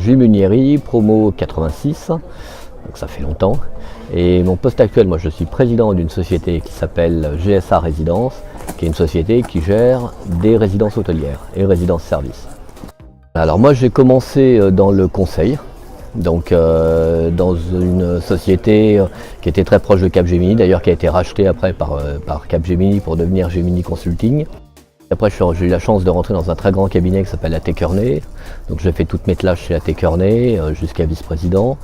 Jules Munieri, promo 86, donc ça fait longtemps. Et mon poste actuel, moi je suis président d'une société qui s'appelle GSA Résidence, qui est une société qui gère des résidences hôtelières et résidences services. Alors moi j'ai commencé dans le conseil, donc dans une société qui était très proche de Capgemini, d'ailleurs qui a été rachetée après par Capgemini pour devenir Gemini Consulting. Après j'ai eu la chance de rentrer dans un très grand cabinet qui s'appelle A.T. Kearney, donc j'ai fait toutes mes tâches chez A.T. Kearney jusqu'à vice-président.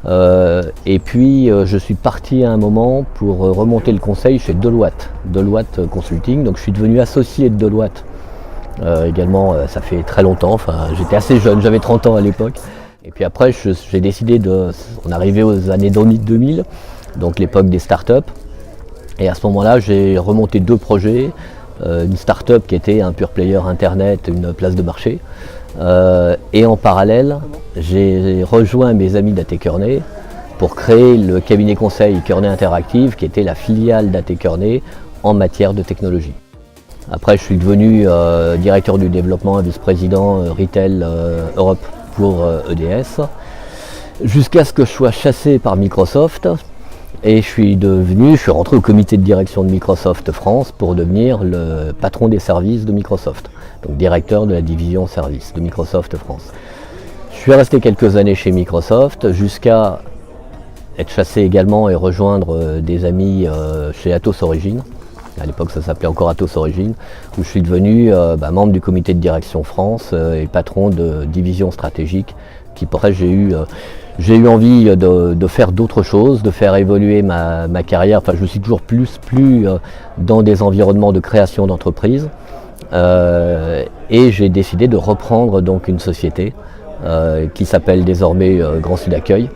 Et puis je suis parti à un moment pour remonter le conseil chez Deloitte Consulting, donc je suis devenu associé de Deloitte également, ça fait très longtemps, enfin j'étais assez jeune, j'avais 30 ans à l'époque. Et puis après j'ai décidé on arrivait aux années 2000, donc l'époque des startups, et à ce moment-là j'ai remonté 2 projets, une start-up qui était un pure player internet, une place de marché. Et en parallèle, j'ai rejoint mes amis d'A.T. Kearney pour créer le cabinet conseil Kearney Interactive, qui était la filiale d'A.T. Kearney en matière de technologie. Après, je suis devenu directeur du développement et vice-président Retail Europe pour EDS, jusqu'à ce que je sois chassé par Microsoft. Et je suis rentré au comité de direction de Microsoft France pour devenir le patron des services de Microsoft, donc directeur de la division services de Microsoft France. Je suis resté quelques années chez Microsoft jusqu'à être chassé également et rejoindre des amis chez Atos Origin. À l'époque ça s'appelait encore Atos Origin, où je suis devenu membre du comité de direction France et patron de division stratégique, qui pour ça j'ai eu envie de faire d'autres choses, de faire évoluer ma carrière. Enfin, je suis toujours plus dans des environnements de création d'entreprise. Et j'ai décidé de reprendre donc une société qui s'appelle désormais Grand Sud Accueil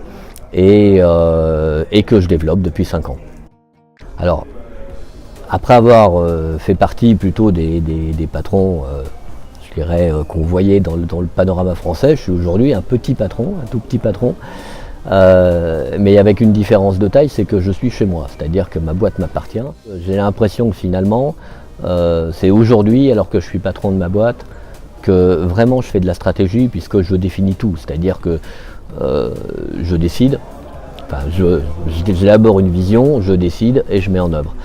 et que je développe depuis 5 ans. Alors, après avoir fait partie plutôt des patrons je dirais qu'on voyait dans le panorama français, je suis aujourd'hui un petit patron, un tout petit patron, mais avec une différence de taille, c'est que je suis chez moi, c'est-à-dire que ma boîte m'appartient. J'ai l'impression que finalement, c'est aujourd'hui, alors que je suis patron de ma boîte, que vraiment je fais de la stratégie puisque je définis tout, c'est-à-dire que je décide, enfin, j'élabore une vision, je décide et je mets en œuvre.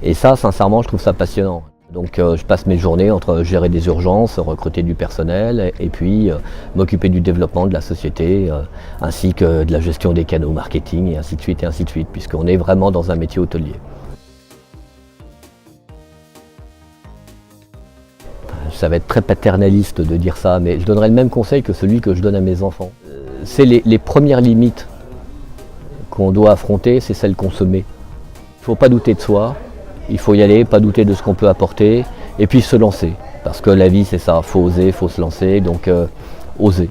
Et ça, sincèrement, je trouve ça passionnant. Donc je passe mes journées entre gérer des urgences, recruter du personnel et puis m'occuper du développement de la société ainsi que de la gestion des canaux marketing et ainsi de suite, puisqu'on est vraiment dans un métier hôtelier. Ça va être très paternaliste de dire ça, mais je donnerai le même conseil que celui que je donne à mes enfants. C'est les premières limites qu'on doit affronter, c'est celles qu'on se met. Il ne faut pas douter de soi. Il faut y aller, pas douter de ce qu'on peut apporter, et puis se lancer. Parce que la vie c'est ça, il faut oser, il faut se lancer, donc oser.